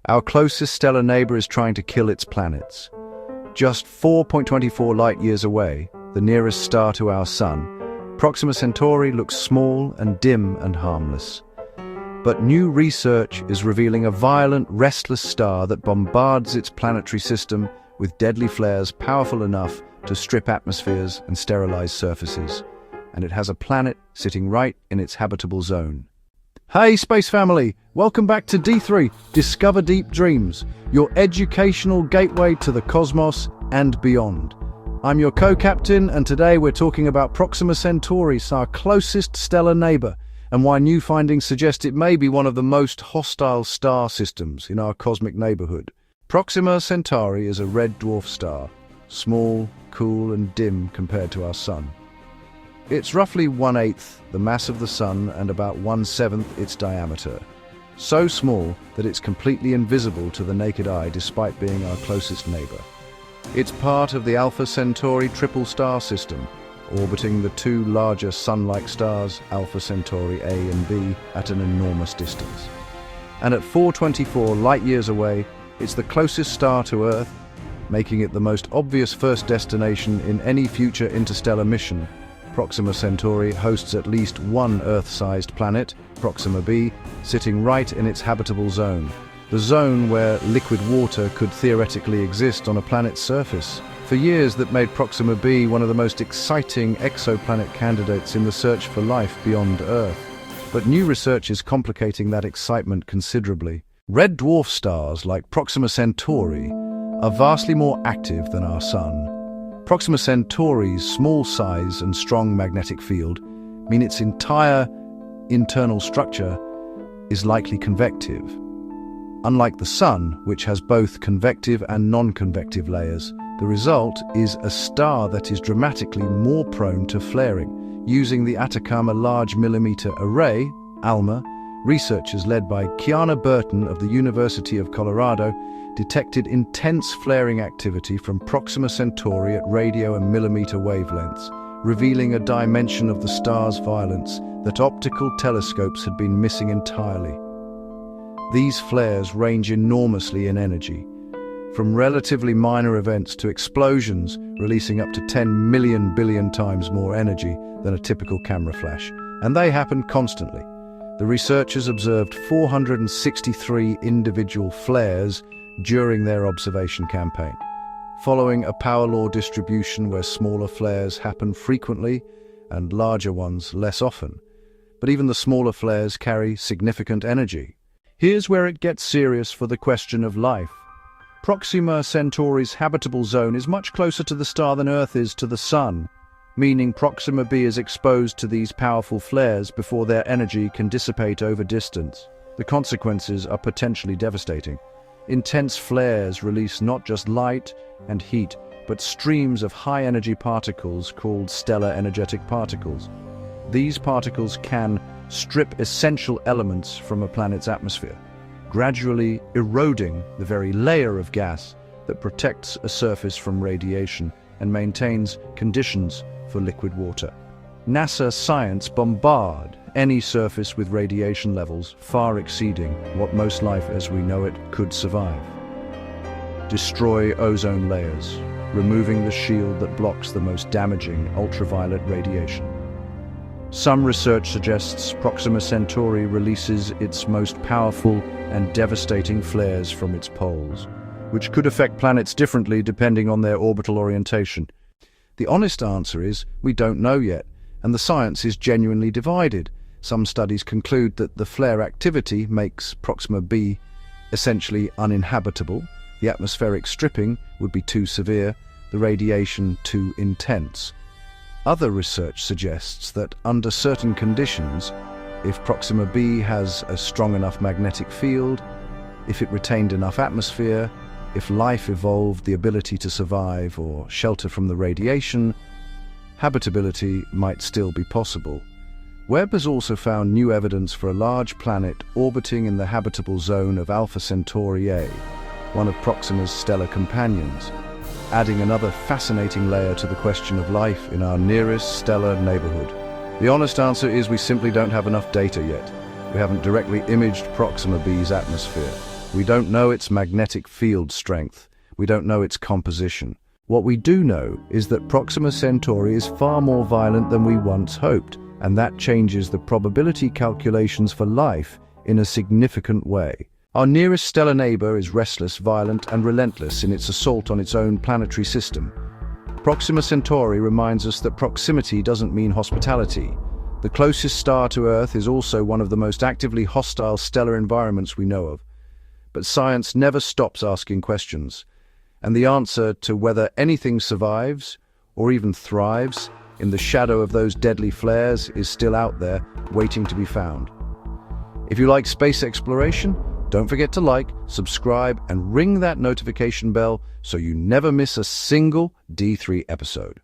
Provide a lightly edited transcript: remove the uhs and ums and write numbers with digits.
Our closest stellar neighbor is trying to kill its planets. Just 4.24 light-years away, the nearest star to our Sun, Proxima Centauri looks small and dim and harmless. But new research is revealing a violent, restless star that bombards its planetary system with deadly flares powerful enough to strip atmospheres and sterilize surfaces. And it has a planet sitting right in its habitable zone. Hey, space family! Welcome back to D3, Discover Deep Dreams, your educational gateway to the cosmos and beyond. I'm your co-captain, and today we're talking about Proxima Centauri, our closest stellar neighbor, and why new findings suggest it may be one of the most hostile star systems in our cosmic neighborhood. Proxima Centauri is a red dwarf star, small, cool, and dim compared to our Sun. It's roughly 1/8 the mass of the Sun and about 1/7 its diameter. So small that it's completely invisible to the naked eye despite being our closest neighbor. It's part of the Alpha Centauri triple star system, orbiting the two larger Sun-like stars, Alpha Centauri A and B, at an enormous distance. And at 424 light-years away, it's the closest star to Earth, making it the most obvious first destination in any future interstellar mission. Proxima Centauri hosts at least one Earth-sized planet, Proxima b, sitting right in its habitable zone, the zone where liquid water could theoretically exist on a planet's surface. For years that made Proxima b one of the most exciting exoplanet candidates in the search for life beyond Earth. But new research is complicating that excitement considerably. Red dwarf stars like Proxima Centauri are vastly more active than our Sun. Proxima Centauri's small size and strong magnetic field mean its entire internal structure is likely convective. Unlike the Sun, which has both convective and non-convective layers, the result is a star that is dramatically more prone to flaring. Using the Atacama Large Millimeter Array, ALMA, researchers led by Kiana Burton of the University of Colorado detected intense flaring activity from Proxima Centauri at radio and millimeter wavelengths, revealing a dimension of the star's violence that optical telescopes had been missing entirely. These flares range enormously in energy, from relatively minor events to explosions releasing up to 10 million billion times more energy than a typical camera flash, and they happen constantly. The researchers observed 463 individual flares during their observation campaign, following a power law distribution where smaller flares happen frequently and larger ones less often. But even the smaller flares carry significant energy. Here's where it gets serious for the question of life. Proxima Centauri's habitable zone is much closer to the star than Earth is to the Sun, meaning Proxima b is exposed to these powerful flares before their energy can dissipate over distance. The consequences are potentially devastating. Intense flares release not just light and heat, but streams of high-energy particles called stellar energetic particles. These particles can strip essential elements from a planet's atmosphere, gradually eroding the very layer of gas that protects a surface from radiation and maintains conditions for liquid water. NASA science bombard any surface with radiation levels far exceeding what most life as we know it could survive. Destroy ozone layers, removing the shield that blocks the most damaging ultraviolet radiation. Some research suggests Proxima Centauri releases its most powerful and devastating flares from its poles, which could affect planets differently depending on their orbital orientation. The honest answer is we don't know yet, and the science is genuinely divided. Some studies conclude that the flare activity makes Proxima b essentially uninhabitable. The atmospheric stripping would be too severe, the radiation too intense. Other research suggests that under certain conditions, if Proxima b has a strong enough magnetic field, if it retained enough atmosphere, if life evolved the ability to survive or shelter from the radiation, habitability might still be possible. Webb has also found new evidence for a large planet orbiting in the habitable zone of Alpha Centauri A, one of Proxima's stellar companions, adding another fascinating layer to the question of life in our nearest stellar neighborhood. The honest answer is we simply don't have enough data yet. We haven't directly imaged Proxima b's atmosphere. We don't know its magnetic field strength. We don't know its composition. What we do know is that Proxima Centauri is far more violent than we once hoped, and that changes the probability calculations for life in a significant way. Our nearest stellar neighbor is restless, violent, and relentless in its assault on its own planetary system. Proxima Centauri reminds us that proximity doesn't mean hospitality. The closest star to Earth is also one of the most actively hostile stellar environments we know of. But science never stops asking questions, and the answer to whether anything survives, or even thrives, in the shadow of those deadly flares is still out there, waiting to be found. If you like space exploration, don't forget to like, subscribe, and ring that notification bell so you never miss a single D3 episode.